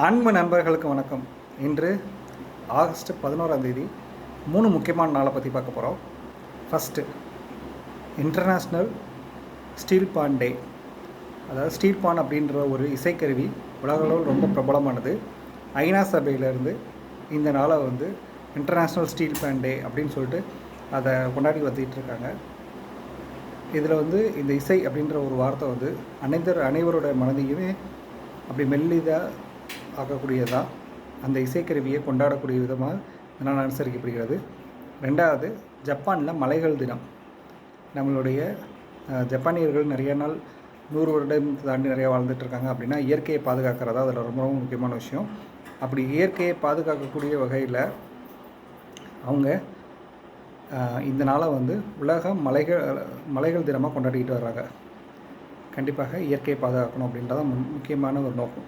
அன்பு நண்பர்களுக்கு வணக்கம். இன்று ஆகஸ்ட் 11ஆம் தேதி 3 முக்கியமான நாளை பற்றி பார்க்க போகிறோம். ஃபஸ்ட்டு இன்டர்நேஷ்னல் ஸ்டீல் பான் டே. அதாவது ஸ்டீல் பான் அப்படின்ற ஒரு இசைக்கருவி உலகளவில் ரொம்ப பிரபலமானது. ஐநா சபையிலேருந்து இந்த நாளை இன்டர்நேஷ்னல் ஸ்டீல் பான் டே அப்படின்னு சொல்லிட்டு அதை கொண்டாடி வந்துகிட்டு இருக்காங்க. இதில் இந்த இசை அப்படின்ற ஒரு வார்த்தை அனைவரோட மனதையுமே அப்படி மெல்லிதாக ஆக்கக்கூடியதான். அந்த இசைக்கருவியை கொண்டாடக்கூடிய விதமாக இதனால் அனுசரிக்கப்படுகிறது. ரெண்டாவது, ஜப்பானில் மலைகள் தினம். நம்மளுடைய ஜப்பானியர்கள் நிறைய நாள் 100 வருடம் தாண்டி நிறையா வாழ்ந்துட்டுருக்காங்க. அப்படின்னா இயற்கையை பாதுகாக்கிறதா அதில் ரொம்ப ரொம்ப முக்கியமான விஷயம். அப்படி இயற்கையை பாதுகாக்கக்கூடிய வகையில் அவங்க இந்த நாளை உலக மலைகள் தினமாக கொண்டாடிக்கிட்டு வர்றாங்க. கண்டிப்பாக இயற்கையை பாதுகாக்கணும் அப்படின்றத முக்கியமான ஒரு நோக்கம்.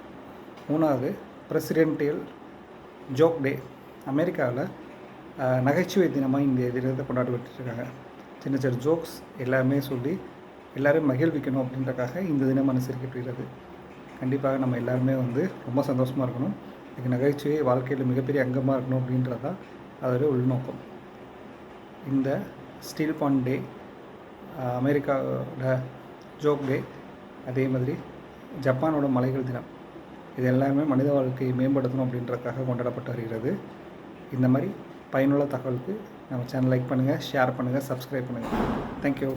3வது, பிரசிடென்டியல் ஜோக் டே. அமெரிக்காவில் நகைச்சுவை தினமாக இந்த தினத்தை கொண்டாடிட்டுருக்காங்க. சின்ன சின்ன ஜோக்ஸ் எல்லாமே சொல்லி எல்லோரும் மகிழ்விக்கணும் அப்படின்றக்காக இந்த தினம் அனுசரிக்கப்படுகிறது. கண்டிப்பாக நம்ம எல்லாருமே ரொம்ப சந்தோஷமாக இருக்கணும். இதுக்கு நகைச்சுவை வாழ்க்கையில் மிகப்பெரிய அங்கமாக இருக்கணும் அப்படின்றது தான் அதோட உள்நோக்கம். இந்த ஸ்டீல் பான் டே, அமெரிக்காவோட ஜோக் டே, அதே மாதிரி ஜப்பானோட மலைகள் தினம், இது எல்லாமே மனித வாழ்க்கையை மேம்படுத்தணும் அப்படின்றதுக்காக கொண்டாடப்பட்டு வருகிறது. இந்த மாதிரி பயனுள்ள தகவலுக்கு நம்ம சேனல் லைக் பண்ணுங்கள், ஷேர் பண்ணுங்கள், சப்ஸ்கிரைப் பண்ணுங்கள். தேங்க்யூ.